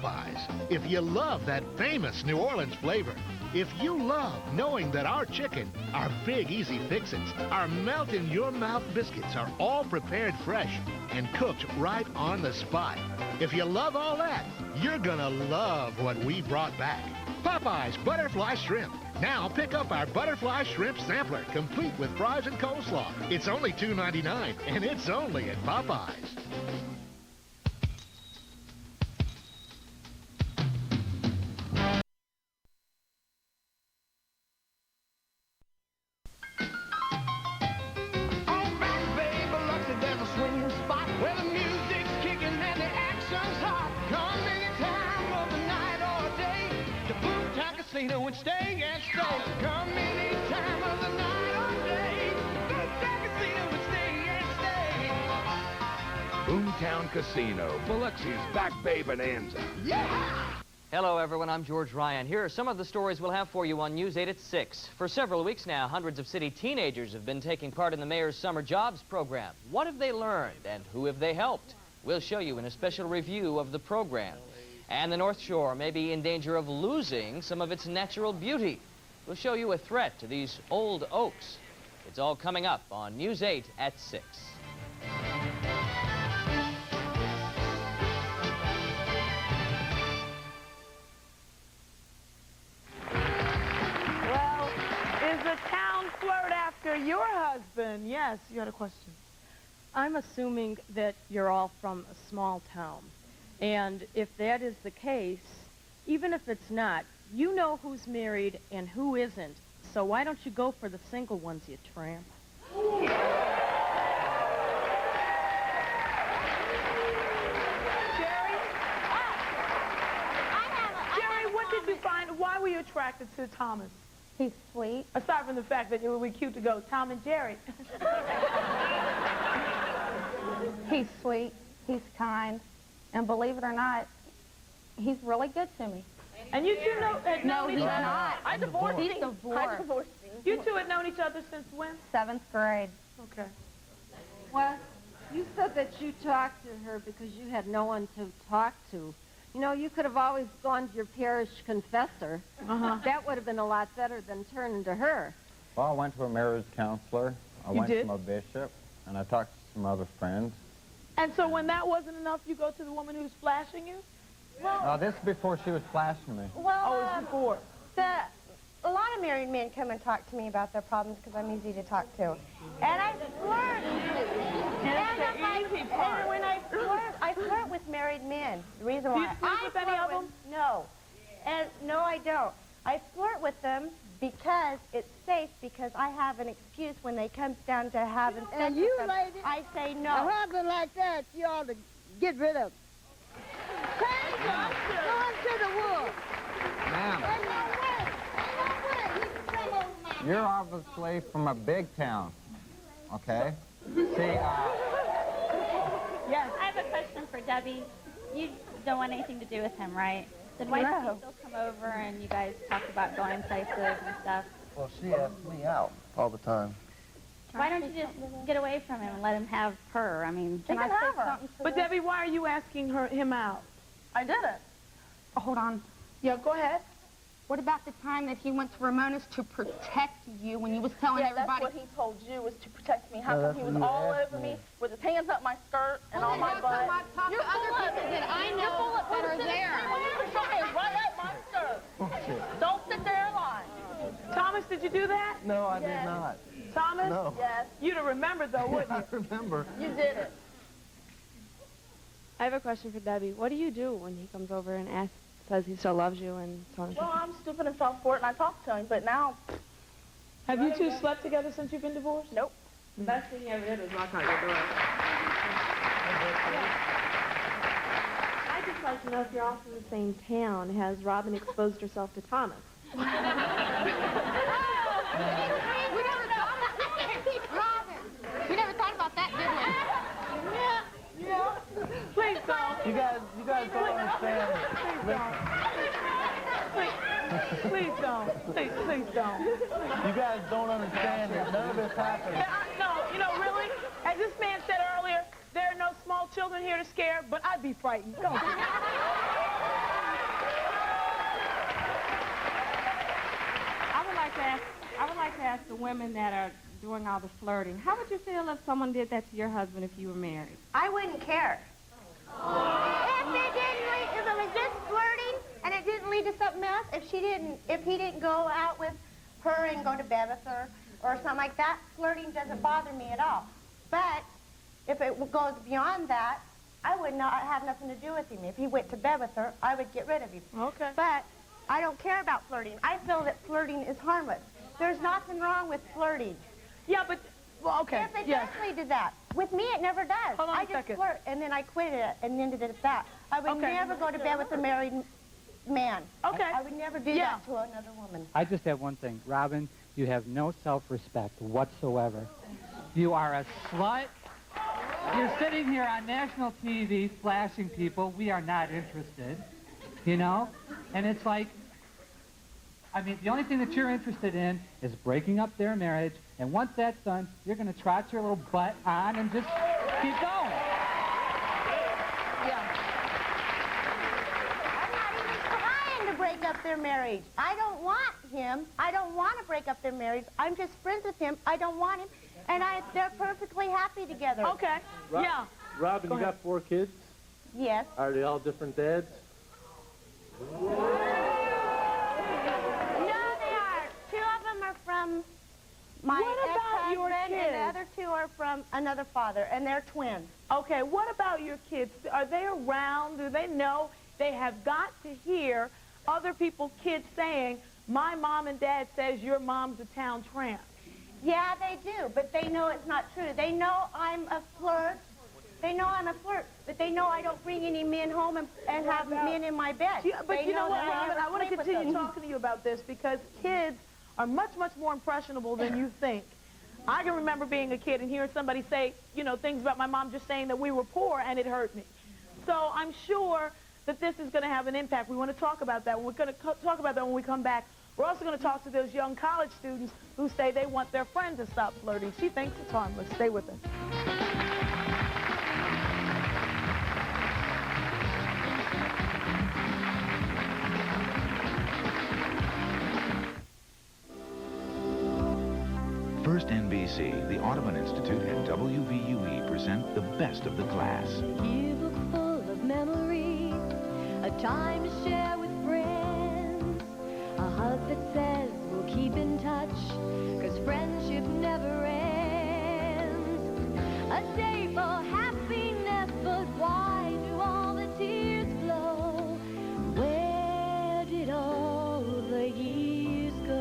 Popeyes. If you love that famous New Orleans flavor, if you love knowing that our chicken, our big easy fix-its, our melt-in-your-mouth biscuits are all prepared fresh and cooked right on the spot, if you love all that, you're gonna love what we brought back. Popeyes Butterfly Shrimp. Now pick up our Butterfly Shrimp Sampler, complete with fries and coleslaw. It's only $2.99, and it's only at Popeyes. And stay and stay. Come any time of the night or day. Boomtown Casino and stay and stay. Boomtown Casino, Biloxi's Back Bay Bonanza. Yeah! Hello, everyone. I'm George Ryan. Here are some of the stories we'll have for you on News 8 at 6. For several weeks now, hundreds of city teenagers have been taking part in the mayor's summer jobs program. What have they learned, and who have they helped? We'll show you in a special review of the program. And the North Shore may be in danger of losing some of its natural beauty. We'll show you a threat to these old oaks. It's all coming up on News 8 at 6. Well, is the town flirt after your husband? Yes, you had a question. I'm assuming that you're all from a small town. And if that is the case, even if it's not, you know who's married and who isn't. So why don't you go for the single ones, you tramp? Jerry, what did you find? Why were you attracted to Thomas? He's sweet. Aside from the fact that it would be cute to go, Tom and Jerry. He's sweet. He's kind. And believe it or not, he's really good to me. And you two know had known each other? Not. I divorced He's him. divorced. I divorced him. You two had known each other since when? 7th grade. Okay. Well, you said that you talked to her because you had no one to talk to. You know, you could have always gone to your parish confessor. That would have been a lot better than turning to her. Well, I went to a marriage counselor. I went to my bishop, and I talked to some other friends. And so when that wasn't enough, you go to the woman who's flashing you? Well, this is before she was flashing me. Well, Oh, it's before. a lot of married men come and talk to me about their problems because I'm easy to talk to. And I flirt. And when I flirt with married men. The reason why Do you flirt with any of them? No. And no, I don't. I flirt with them because it's safe, because I have an excuse when they come down to having sex And with you, them. lady, I say no. a husband like that, you ought to get rid of. Take him, go into the woods. Ma'am, Ain't no way. Ain't no way. He can come over my you're obviously from a big town, okay? See, Yes. I have a question for Debbie. You don't want anything to do with him, right? Then why does he still come over and you guys talk about going places and stuff? Well, she asks me out all the time. Why don't you just get away from him and let him have her? I mean, Can I say something to But this? Debbie, why are you asking him out? I did it. Oh, hold on. Yeah, go ahead. What about the time that he went to Ramona's to protect you when you was telling everybody? That's what he told you, was to protect me. How No, come that's he was what you all asked over me. me with his hands up my skirt and on my butt? You're full of it. That I know that are there. Put your hands right at my skirt. Don't sit there and lie. Thomas, did you do that? No, I did not. Thomas? No. Yes, You'd have remembered, though, wouldn't I you? remember. you did it. I have a question for Debbie. What do you do when he comes over and says he still loves you and so on and so Well, forth? I'm stupid and fell for it, and I talked to him, but now, Have you two slept together since you've been divorced? nope. The best thing you ever did was knock on your door. I'd just like to know if you're all from the same town. Has Robin exposed herself to Thomas? We never thought about that, did we? Yeah. Please don't. You guys don't understand. Please don't. Please don't. You guys don't understand it. None of this happened. No, you know, really, as this man said earlier, there are no small children here to scare, but I'd be frightened. Don't. women that are doing all the flirting, how would you feel if someone did that to your husband if you were married? I wouldn't care. If it was just flirting and it didn't lead to something else, if he didn't go out with her and go to bed with her or something like that, flirting doesn't bother me at all. But if it goes beyond that, I would not have nothing to do with him. If he went to bed with her, I would get rid of him. Okay. But I don't care about flirting. I feel that flirting is harmless. There's nothing wrong with flirting. Yeah, but, well, okay. If it does lead to that. With me, it never does. Hold on I a just second. flirt, and then I quit it and ended it at that. I would never go to bed with a married man. Okay. I would never do that to another woman. I just have one thing. Robin, you have no self-respect whatsoever. You are a slut. You're sitting here on national TV flashing people. We are not interested, you know? And it's like, I mean, the only thing that you're interested in is breaking up their marriage. And once that's done, you're going to trot your little butt on and just keep going. Yeah. I'm not even trying to break up their marriage. I don't want him. I don't want to break up their marriage. I'm just friends with him. I don't want him. And they're perfectly happy together. Okay. Yeah. Robin, you got 4 kids? Yes. Are they all different dads? No, they aren't. 2 of them are from my ex-husband, and the other 2 are from another father, and they're twins. Okay, what about your kids? Are they around? Do they know? They have got to hear other people's kids saying, my mom and dad says your mom's a town tramp. Yeah, they do, but they know it's not true. They know I'm a flirt. They know I'm a flirt, but they know I don't bring any men home and have men in my bed. Yeah, but you know what, Robin, I want to continue talking to you about this because kids are much, much more impressionable than you think. I can remember being a kid and hearing somebody say, you know, things about my mom just saying that we were poor, and it hurt me. So I'm sure that this is going to have an impact. We want to talk about that. We're going to talk about that when we come back. We're also going to talk to those young college students who say they want their friends to stop flirting. She thinks it's harmless. Stay with us. First NBC, the Audubon Institute, and WVUE present the best of the class. Yearbook full of memories, a time to share with friends, a hug that says we'll keep in touch, 'cause friendship never ends. A day for happiness, but why do all the tears flow? Where did all the years go?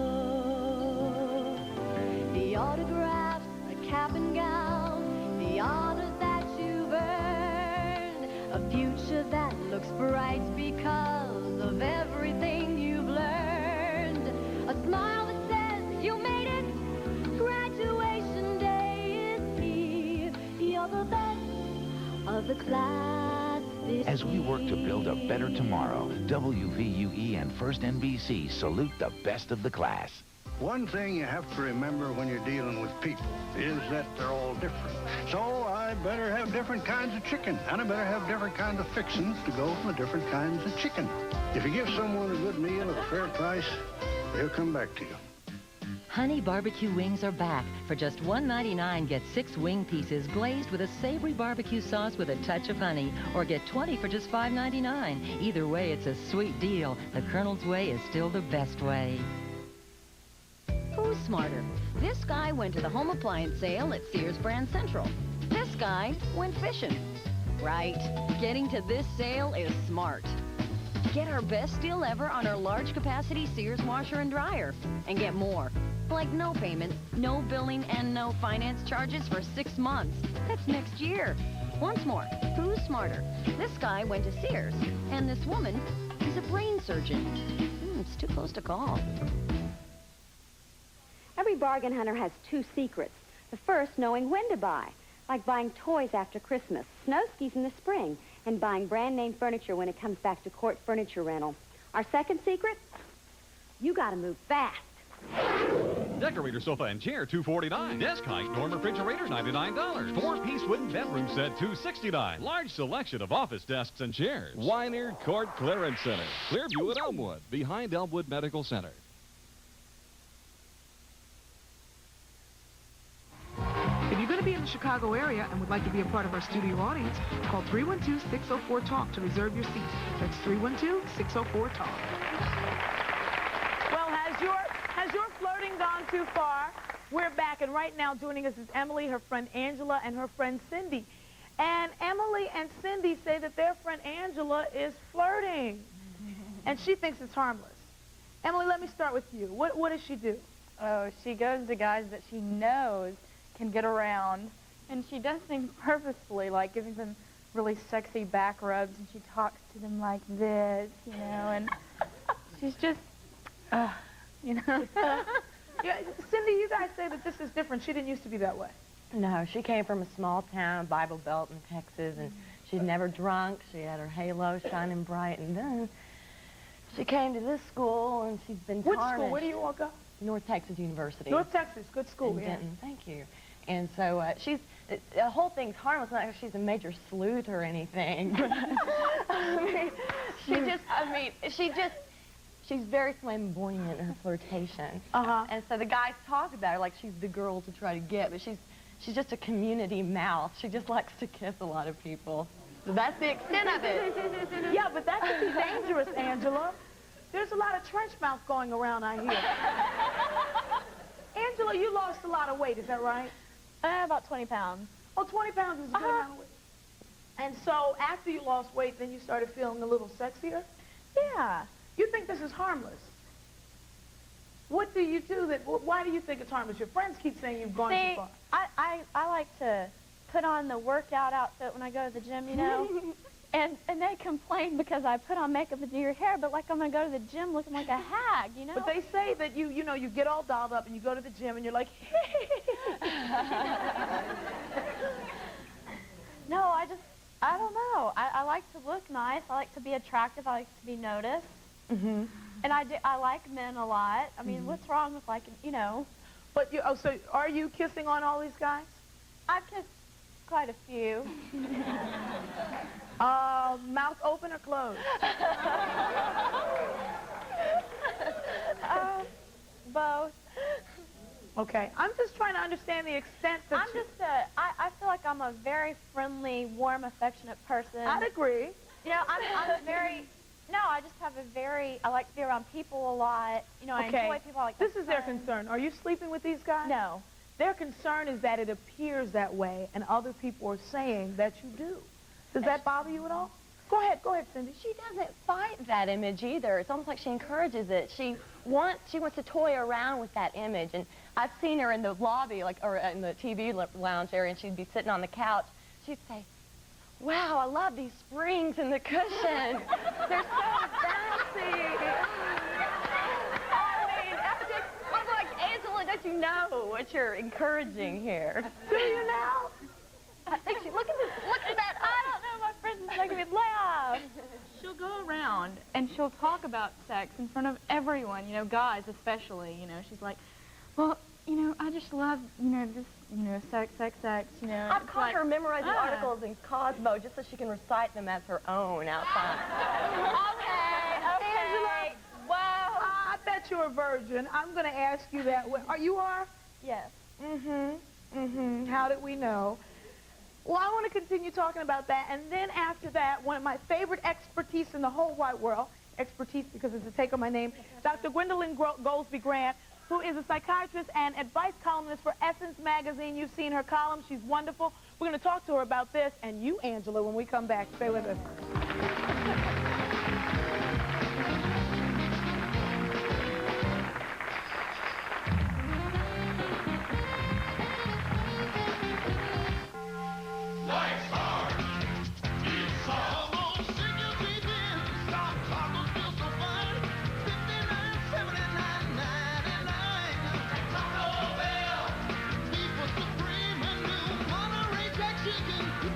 The autographs, a cap and gown, the honors that you've earned, a future that looks bright because of everything you've learned, a smile that says you made it, graduation day is here, you're the best of the class this As we work to build a better tomorrow, WVUE and First NBC salute the best of the class. One thing you have to remember when you're dealing with people is that they're all different. So I better have different kinds of chicken, and I better have different kinds of fixings to go for different kinds of chicken. If you give someone a good meal at a fair price, they'll come back to you. Honey barbecue wings are back. For just $1.99, get 6 wing pieces glazed with a savory barbecue sauce with a touch of honey. Or get 20 for just $5.99. Either way, it's a sweet deal. The Colonel's way is still the best way. Who's smarter? This guy went to the home appliance sale at Sears Brand Central. This guy went fishing. Right. Getting to this sale is smart. Get our best deal ever on our large capacity Sears washer and dryer. And get more. Like no payment, no billing, and no finance charges for 6 months. That's next year. Once more, who's smarter? This guy went to Sears, and this woman is a brain surgeon. It's too close to call. Every bargain hunter has 2 secrets. The first, knowing when to buy, like buying toys after Christmas, snow skis in the spring, and buying brand-name furniture when it comes back to Court Furniture Rental. Our second secret, you gotta move fast. Decorator sofa and chair, $249. Desk height, dorm refrigerators, $99. 4-piece wooden bedroom set, $269. Large selection of office desks and chairs. Weiner Court Clearance Center. Clearview at Elmwood, behind Elmwood Medical Center. the Chicago area and would like to be a part of our studio audience, call 312-604-TALK to reserve your seat. That's 312-604-TALK. Well, has your flirting gone too far? We're back, and right now joining us is Emily, her friend Angela, and her friend Cindy. And Emily and Cindy say that their friend Angela is flirting, and she thinks it's harmless. Emily, let me start with you. What does she do? Oh, she goes to guys that she knows can get around, and she does things purposefully, like giving them really sexy back rubs, and she talks to them like this, you know, and she's just, you know. Yeah, Cindy, you guys say that this is different. She didn't used to be that way. No, she came from a small town, Bible Belt in Texas, and she'd never drunk. She had her halo shining bright, and then she came to this school, and she's been tarnished. Which school? Where do you all go? North Texas University. North Texas, good school, in Denton. Thank you. And so the whole thing's harmless, not like she's a major sleuth or anything. She's very flamboyant in her flirtation. And so the guys talk about her like she's the girl to try to get, but she's just a community mouth. She just likes to kiss a lot of people. So that's the extent of it. Yeah, but that could be dangerous, Angela. There's a lot of trench mouth going around, I hear. Angela, you lost a lot of weight, is that right? About 20 pounds. Oh, 20 pounds is a good amount of weight. And so after you lost weight, then you started feeling a little sexier? Yeah. You think this is harmless? What do you do why do you think it's harmless? Your friends keep saying you've gone too far. I like to put on the workout outfit when I go to the gym, you know? and they complain because I put on makeup and do your hair, but like I'm going to go to the gym looking like a hag, you know? But they say that you get all dolled up and you go to the gym and you're like, No, I don't know. I like to look nice. I like to be attractive. I like to be noticed. Mm-hmm. And I like men a lot. I mean, what's wrong with liking, you know? But so are you kissing on all these guys? I've kissed quite a few. Mouth open or closed? Both. Okay. I'm just trying to understand the extent that I feel like I'm a very friendly, warm, affectionate person. I'd agree. You know, I'm very... No, I just have I like to be around people a lot. You know, I enjoy people. I like This is their concern. Are you sleeping with these guys? No. Their concern is that it appears that way, and other people are saying that you do. Does that bother you at all? Go ahead, Cindy. She doesn't fight that image either. It's almost like she encourages it. She wants to toy around with that image, and I've seen her in the lobby, or in the TV lounge area, and she'd be sitting on the couch. She'd say, "Wow, I love these springs in the cushion. They're so bouncy." I mean, I'm like, Angela, don't you know what you're encouraging here? Do you now? I think look at that. I don't know, my friends are making me laugh. She'll go around and she'll talk about sex in front of everyone, you know, guys especially, you know. She's like, well, you know, I just love, you know, this, you know, sex, you know. I've caught her memorizing articles in Cosmo just so she can recite them as her own outside. Okay. Angela, wow. I bet you're a virgin. I'm going to ask you that. You are? Yes. How did we know? Well, I want to continue talking about that, and then after that, one of my favorite expertise in the whole wide world, expertise because it's a take on my name, Dr. Gwendolyn Goldsby Grant, who is a psychiatrist and advice columnist for Essence Magazine. You've seen her column. She's wonderful. We're going to talk to her about this, and you, Angela, when we come back. Stay with us.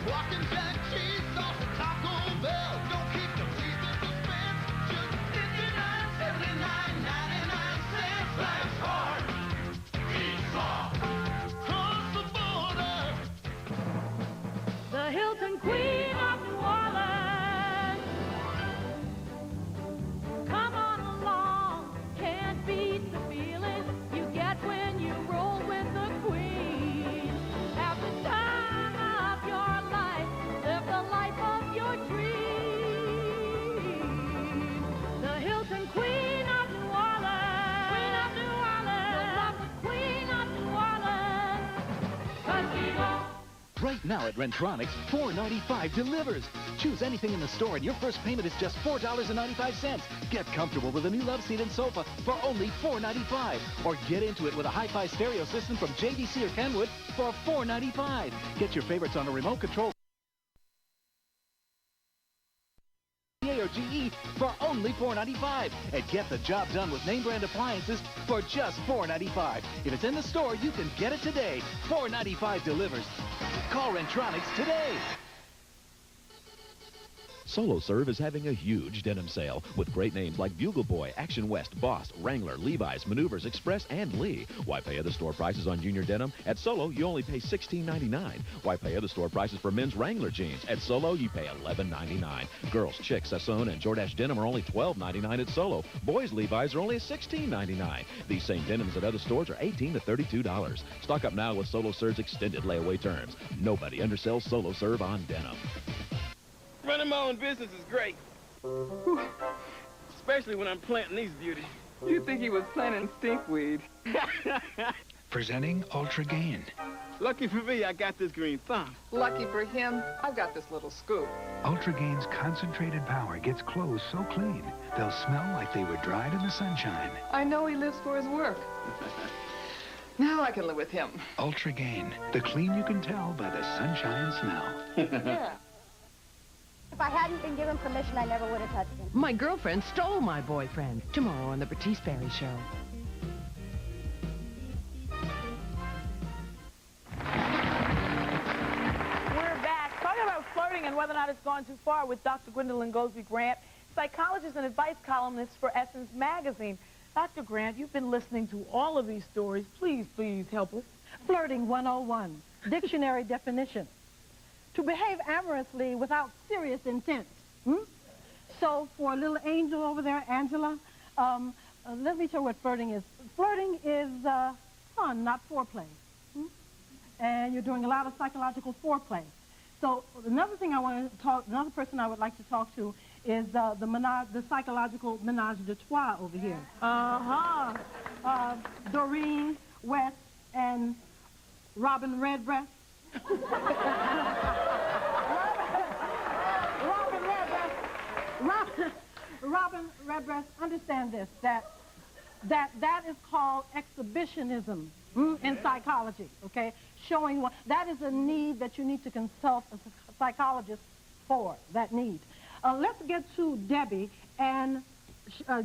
Walking Jack cheese off of Taco Bell. Now at Rentronics, $4.95 delivers. Choose anything in the store and your first payment is just $4.95. Get comfortable with a new love seat and sofa for only $4.95. Or get into it with a hi-fi stereo system from JVC or Kenwood for $4.95. Get your favorites on a remote control or GE for only $4.95. And get the job done with name brand appliances for just $4.95. If it's in the store, you can get it today. $4.95 delivers. Call Rentronics today. Solo Serve is having a huge denim sale with great names like Bugle Boy, Action West, Boss, Wrangler, Levi's, Maneuvers, Express, and Lee. Why pay other store prices on junior denim? At Solo, you only pay $16.99. Why pay other store prices for men's Wrangler jeans? At Solo, you pay $11.99. Girls, Chick, Sassone, and Jordache denim are only $12.99 at Solo. Boys' Levi's are only $16.99. These same denims at other stores are $18 to $32. Stock up now with Solo Serve's extended layaway terms. Nobody undersells Solo Serve on denim. Running my own business is great. Especially when I'm planting these beauties. You think he was planting stinkweed. Presenting Ultra Gain. Lucky for me, I got this green thumb. Lucky for him, I've got this little scoop. Ultra Gain's concentrated power gets clothes so clean, they'll smell like they were dried in the sunshine. I know he lives for his work. Now I can live with him. Ultra Gain, the clean you can tell by the sunshine smell. Yeah. If I hadn't been given permission, I never would have touched him. My girlfriend stole my boyfriend. Tomorrow on the Bertice Ferry Show. We're back talking about flirting and whether or not it's gone too far with Dr. Gwendolyn Goldsby Grant, psychologist and advice columnist for Essence Magazine. Dr. Grant, you've been listening to all of these stories. Please, please help us. Flirting 101, dictionary definition. To behave amorously without serious intent. So for little angel over there, Angela, let me tell you what flirting is. Flirting is fun, not foreplay. And you're doing a lot of psychological foreplay. So another thing another person I would like to talk to is the psychological menage de trois over here. Doreen West and Robin Redbreast. Robin Redbreast, understand this, that is called exhibitionism in psychology, okay? Showing that is a need that you need to consult a psychologist for, that need. Let's get to Debbie and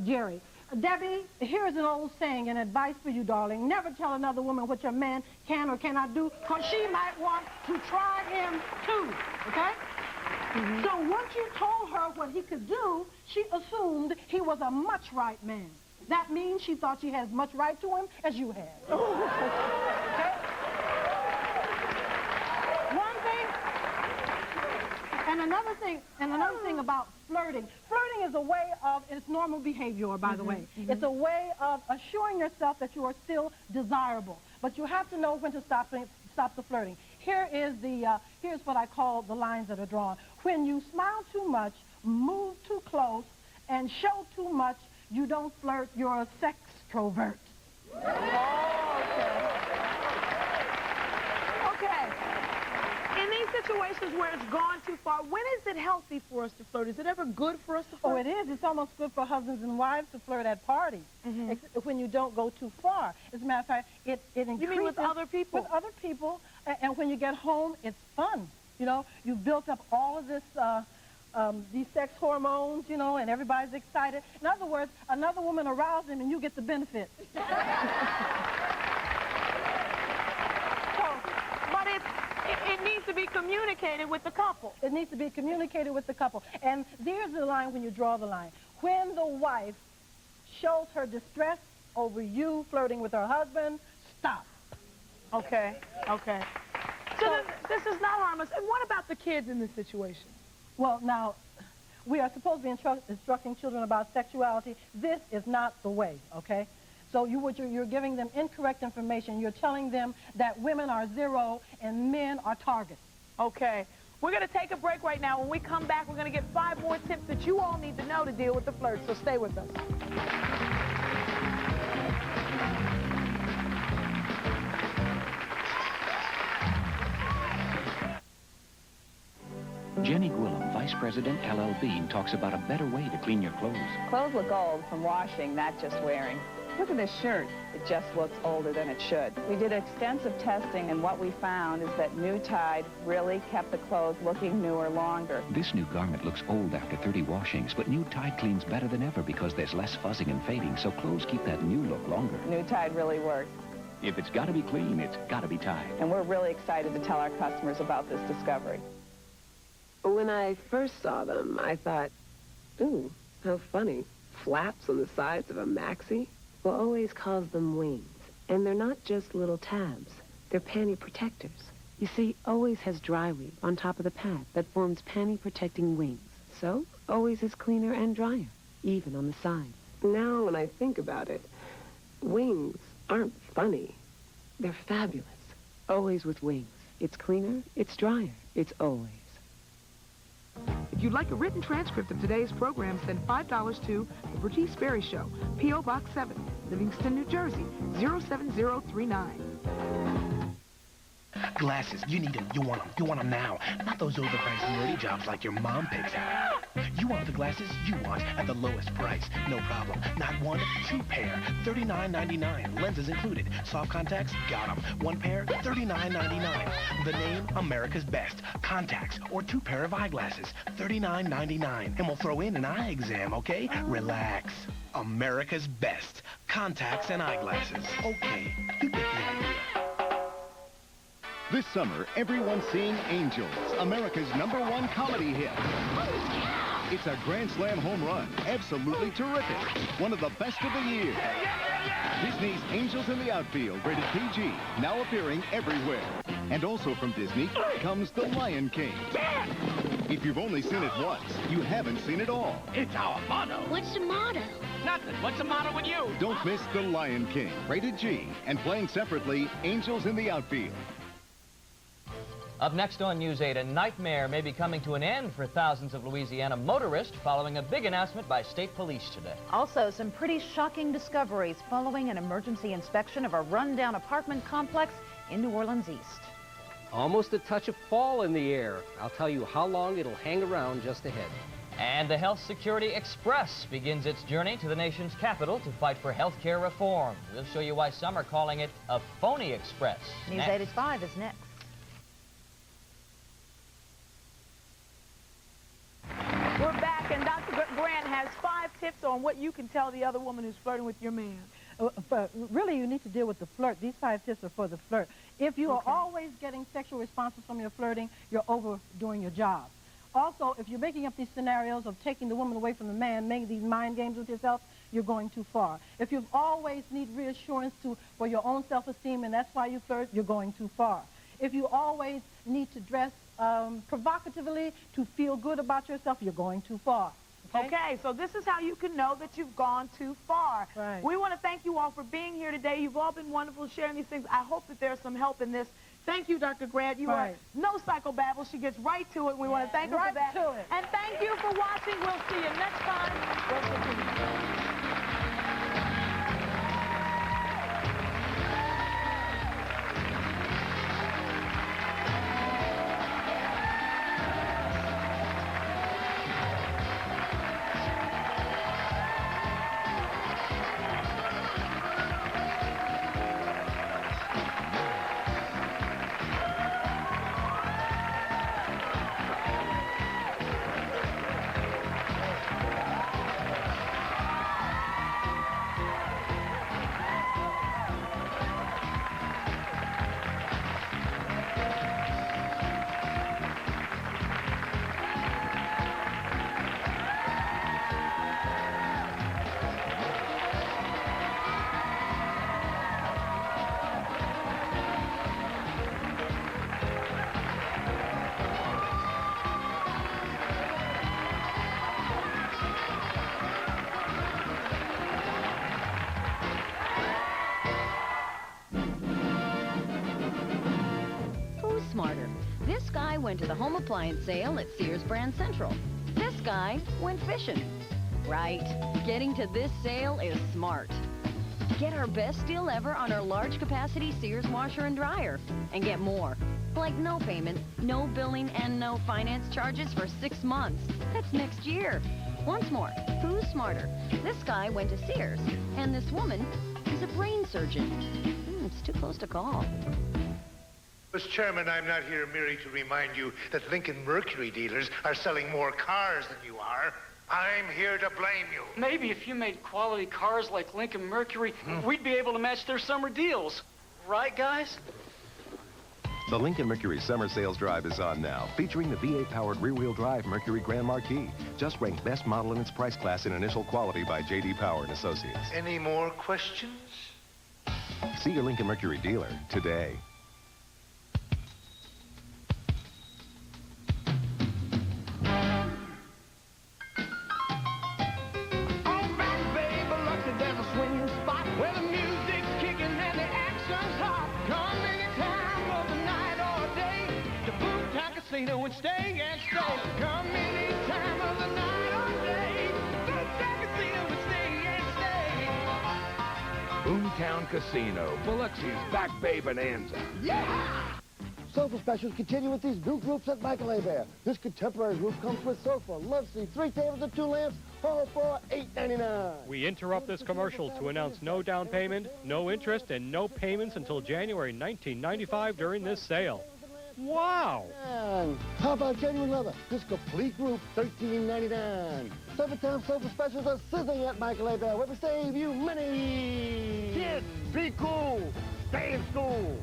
Jerry. Debbie, here's an old saying, an advice for you, darling. Never tell another woman what your man can or cannot do, because she might want to try him too, okay? So once you told her what he could do, she assumed he was a much right man. That means she thought she had as much right to him as you had. Okay? One thing, and another thing about flirting. Flirting is a way of, it's normal behavior, by the way. It's a way of assuring yourself that you are still desirable. But you have to know when to stop the flirting. Here's what I call the lines that are drawn. When you smile too much, move too close, and show too much, you don't flirt, you're a sextrovert. Okay. In these situations where it's gone too far, when is it healthy for us to flirt? Is it ever good for us to flirt? Oh, it is. It's almost good for husbands and wives to flirt at parties, when you don't go too far. As a matter of fact, it increases... You mean with other people? With other people, and when you get home, it's fun. You know, you've built up all of this, these sex hormones, you know, and everybody's excited. In other words, another woman arouses him and you get the benefit. But it needs to be communicated with the couple. It needs to be communicated with the couple. And there's the line when you draw the line. When the wife shows her distress over you flirting with her husband, stop. Okay, okay. So this is not harmless. And what about the kids in this situation? Well, now, we are supposed to be instructing children about sexuality. This is not the way, okay? So you're giving them incorrect information. You're telling them that women are zero and men are targets. Okay. We're going to take a break right now. When we come back, we're going to get 5 more tips that you all need to know to deal with the flirt. So stay with us. Jenny Gwillem, Vice President, LL Bean, talks about a better way to clean your clothes. Clothes look old from washing, not just wearing. Look at this shirt. It just looks older than it should. We did extensive testing, and what we found is that New Tide really kept the clothes looking newer longer. This new garment looks old after 30 washings, but New Tide cleans better than ever because there's less fuzzing and fading, so clothes keep that new look longer. New Tide really works. If it's got to be clean, it's got to be Tide. And we're really excited to tell our customers about this discovery. When I first saw them, I thought, ooh, how funny. Flaps on the sides of a maxi? Well, Always calls them wings. And they're not just little tabs. They're panty protectors. You see, Always has dry weave on top of the pad that forms panty-protecting wings. So, Always is cleaner and drier, even on the sides. Now, when I think about it, wings aren't funny. They're fabulous. Always with wings. It's cleaner, it's drier, it's Always. If you'd like a written transcript of today's program, send $5 to The Bertice Berry Show, P.O. Box 7, Livingston, New Jersey, 07039. Glasses, you need them, you want them, you want them now. Not those overpriced nerdy jobs like your mom picks out. You want the glasses you want at the lowest price. No problem. Not one, two pair, $39.99. Lenses included. Soft contacts, got them. One pair, $39.99. The name, America's Best. Contacts or two pair of eyeglasses, $39.99. And we'll throw in an eye exam, okay? Relax. America's Best. Contacts and eyeglasses. Okay, you get the idea. This summer, everyone's seeing Angels, America's #1 comedy hit. It's a Grand Slam home run. Absolutely terrific. One of the best of the year. Disney's Angels in the Outfield, rated PG, now appearing everywhere. And also from Disney comes The Lion King. If you've only seen it once, you haven't seen it all. It's our motto. What's the motto? Nothing. What's the matter with you? Don't miss The Lion King, rated G, and playing separately, Angels in the Outfield. Up next on News 8, a nightmare may be coming to an end for thousands of Louisiana motorists following a big announcement by state police today. Also, some pretty shocking discoveries following an emergency inspection of a rundown apartment complex in New Orleans East. Almost a touch of fall in the air. I'll tell you how long it'll hang around just ahead. And the Health Security Express begins its journey to the nation's capital to fight for health care reform. We'll show you why some are calling it a phony express. News 8 at 5 is next. We're back, and Dr. Grant has 5 tips on what you can tell the other woman who's flirting with your man. But really, you need to deal with the flirt. These 5 tips are for the flirt. If you are always getting sexual responses from your flirting, you're overdoing your job. Also, if you're making up these scenarios of taking the woman away from the man, making these mind games with yourself, you're going too far. If you always need reassurance for your own self-esteem, and that's why you flirt, you're going too far. If you always need to dress provocatively to feel good about yourself, you're going too far. Okay, so this is how you can know that you've gone too far. Right. We want to thank you all for being here today. You've all been wonderful sharing these things. I hope that there's some help in this. Thank you, Dr. Grant. You are no psychobabble. She gets right to it. We want to thank her for that. To it. And thank you for watching. We'll see you next time. We'll continue. Smarter. This guy went to the home appliance sale at Sears Brand Central. This guy went fishing. Right. Getting to this sale is smart. Get our best deal ever on our large capacity Sears washer and dryer and get more. Like no payment, no billing, and no finance charges for 6 months. That's next year. Once more, who's smarter? This guy went to Sears, and this woman is a brain surgeon. It's too close to call. Mr. Chairman, I'm not here merely to remind you that Lincoln Mercury dealers are selling more cars than you are. I'm here to blame you. Maybe if you made quality cars like Lincoln Mercury, we'd be able to match their summer deals. Right, guys? The Lincoln Mercury Summer Sales Drive is on now, featuring the V8-powered rear-wheel drive Mercury Grand Marquis, just ranked best model in its price class in initial quality by J.D. Power and Associates. Any more questions? See your Lincoln Mercury dealer today. And stay and stay. Come any time of the night or day. Boomtown Casino and stay and stay. Boomtown Casino, Biloxi's Back Bay Bonanza. Yeah! Sofa specials continue with these new groups at Michael Hebert. This contemporary group comes with sofa, love seat, 3 tables and 2 lamps, all for $8.99. We interrupt this commercial to announce no down payment, no interest, and no payments until January 1995 during this sale. Wow! And how about genuine leather? This complete group, $13.99. Summertime sofa specials are sizzling at Michael Hebert, where we save you money. Kids, be cool. Stay in school.